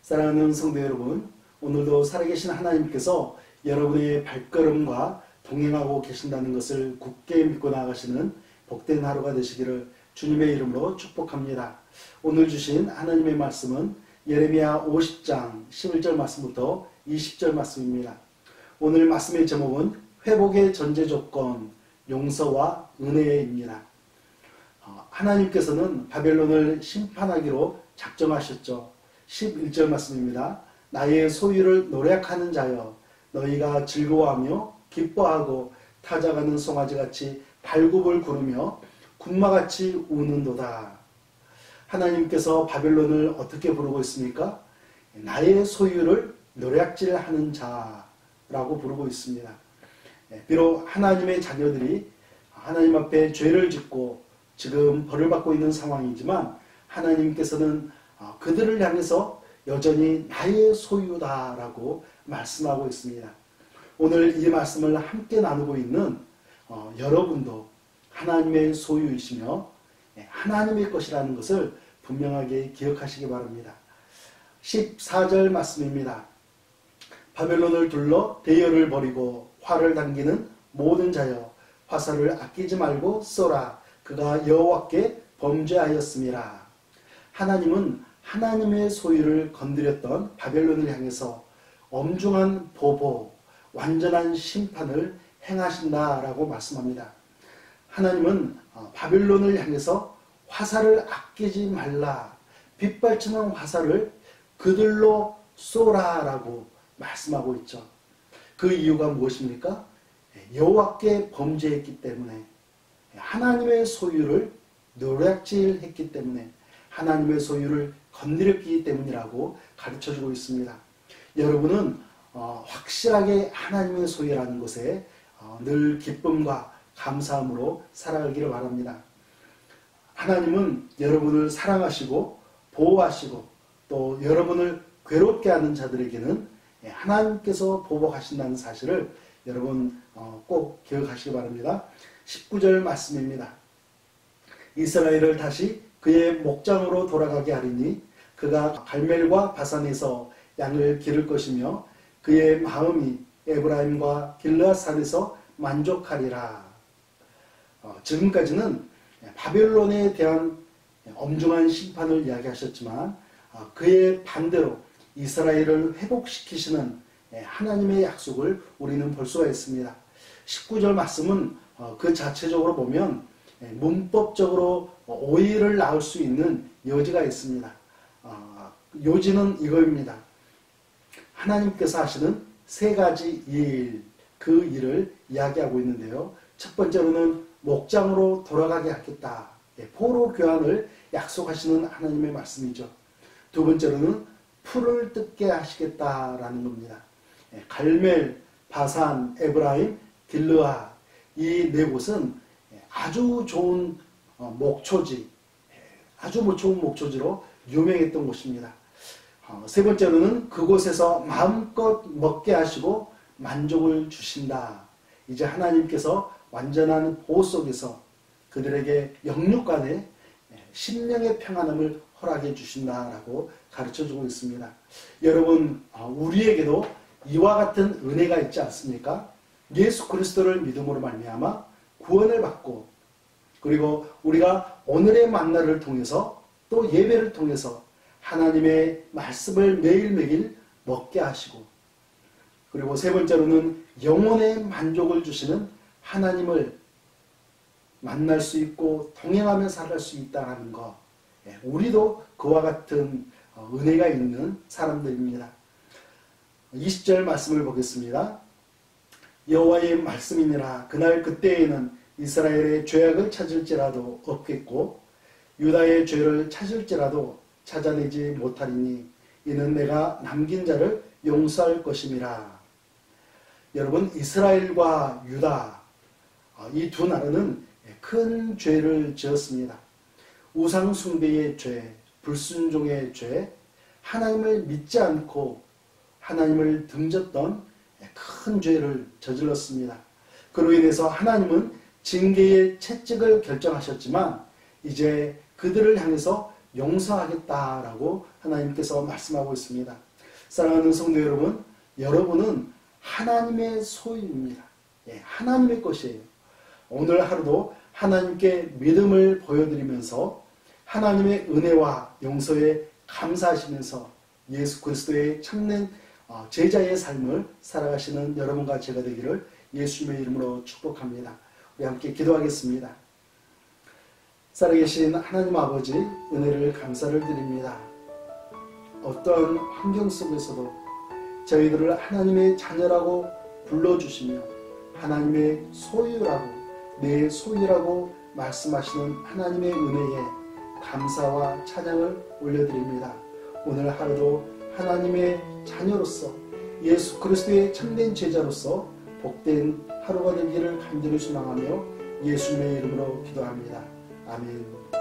사랑하는 성도 여러분, 오늘도 살아계신 하나님께서 여러분의 발걸음과 동행하고 계신다는 것을 굳게 믿고 나아가시는 복된 하루가 되시기를 주님의 이름으로 축복합니다. 오늘 주신 하나님의 말씀은 예레미야 50장 11절 말씀부터 20절 말씀입니다. 오늘 말씀의 제목은 회복의 전제 조건, 용서와 은혜입니다. 하나님께서는 바벨론을 심판하기로 작정하셨죠. 11절 말씀입니다. 나의 소유를 노력하는 자여, 너희가 즐거워하며 기뻐하고 타작하는 송아지같이 발굽을 구르며 군마같이 우는도다. 하나님께서 바벨론을 어떻게 부르고 있습니까? 나의 소유를 노략질하는 자라고 부르고 있습니다. 비록 하나님의 자녀들이 하나님 앞에 죄를 짓고 지금 벌을 받고 있는 상황이지만 하나님께서는 그들을 향해서 여전히 나의 소유다라고 말씀하고 있습니다. 오늘 이 말씀을 함께 나누고 있는 여러분도 하나님의 소유이시며 하나님의 것이라는 것을 분명하게 기억하시기 바랍니다. 14절 말씀입니다. 바벨론을 둘러 대열을 벌이고 화를 당기는 모든 자여, 화살을 아끼지 말고 쏘라. 그가 여호와께 범죄하였음이라. 하나님은 하나님의 소유를 건드렸던 바벨론을 향해서 엄중한 보복, 완전한 심판을 행하신다라고 말씀합니다. 하나님은 바벨론을 향해서 화살을 아끼지 말라, 빗발치는 화살을 그들로 쏘라라고 말씀하고 있죠. 그 이유가 무엇입니까? 여호와께 범죄했기 때문에, 하나님의 소유를 노략질했기 때문에, 하나님의 소유를 건드렸기 때문이라고 가르쳐주고 있습니다. 여러분은 확실하게 하나님의 소유라는 것에 늘 기쁨과 감사함으로 살아가기를 바랍니다. 하나님은 여러분을 사랑하시고 보호하시고 또 여러분을 괴롭게 하는 자들에게는 하나님께서 보복하신다는 사실을 여러분 꼭 기억하시기 바랍니다. 19절 말씀입니다. 이스라엘을 다시 그의 목장으로 돌아가게 하리니 그가 갈멜과 바산에서 양을 기를 것이며 그의 마음이 에브라임과 길르앗산에서 만족하리라. 지금까지는 바벨론에 대한 엄중한 심판을 이야기하셨지만 그의 반대로 이스라엘을 회복시키시는 하나님의 약속을 우리는 볼 수가 있습니다. 19절 말씀은 그 자체적으로 보면 문법적으로 오해를 낳을 수 있는 여지가 있습니다. 요지는 이거입니다. 하나님께서 하시는 세 가지 일, 그 일을 이야기하고 있는데요. 첫 번째로는 목장으로 돌아가게 하겠다. 포로 교환을 약속하시는 하나님의 말씀이죠. 두 번째로는 풀을 뜯게 하시겠다라는 겁니다. 갈멜, 바산, 에브라임, 길르앗, 이 네 곳은 아주 좋은 목초지, 아주 좋은 목초지로 유명했던 곳입니다. 세 번째로는 그곳에서 마음껏 먹게 하시고 만족을 주신다. 이제 하나님께서 완전한 보호 속에서 그들에게 영육간의 심령의 평안함을 허락해 주신다라고 가르쳐주고 있습니다. 여러분, 우리에게도 이와 같은 은혜가 있지 않습니까? 예수 그리스도를 믿음으로 말미암아 구원을 받고, 그리고 우리가 오늘의 만나를 통해서 또 예배를 통해서 하나님의 말씀을 매일매일 먹게 하시고, 그리고 세 번째로는 영혼의 만족을 주시는 하나님을 만날 수 있고 동행하며 살아갈 수 있다는 것, 우리도 그와 같은 은혜가 있는 사람들입니다. 20절 말씀을 보겠습니다. 여호와의 말씀이니라. 그날 그때에는 이스라엘의 죄악을 찾을지라도 없겠고 유다의 죄를 찾을지라도 찾아내지 못하리니 이는 내가 남긴 자를 용서할 것임이라. 여러분, 이스라엘과 유다, 이 두 나라는 큰 죄를 지었습니다. 우상 숭배의 죄, 불순종의 죄, 하나님을 믿지 않고 하나님을 등졌던 큰 죄를 저질렀습니다. 그로 인해서 하나님은 징계의 채찍을 결정하셨지만 이제 그들을 향해서 용서하겠다라고 하나님께서 말씀하고 있습니다. 사랑하는 성도 여러분, 여러분은 하나님의 소유입니다. 예, 하나님의 것이에요. 오늘 하루도 하나님께 믿음을 보여드리면서 하나님의 은혜와 용서에 감사하시면서 예수 그리스도의 참된 제자의 삶을 살아가시는 여러분과 제가 되기를 예수님의 이름으로 축복합니다. 우리 함께 기도하겠습니다. 살아계신 하나님 아버지, 은혜를 감사를 드립니다. 어떠한 환경 속에서도 저희들을 하나님의 자녀라고 불러주시며 하나님의 소유라고, 내 소유라고 말씀하시는 하나님의 은혜에 감사와 찬양을 올려드립니다. 오늘 하루도 하나님의 자녀로서 예수 그리스도의 참된 제자로서 복된 하루가 되기를 간절히 소망하며 예수님의 이름으로 기도합니다. 아멘.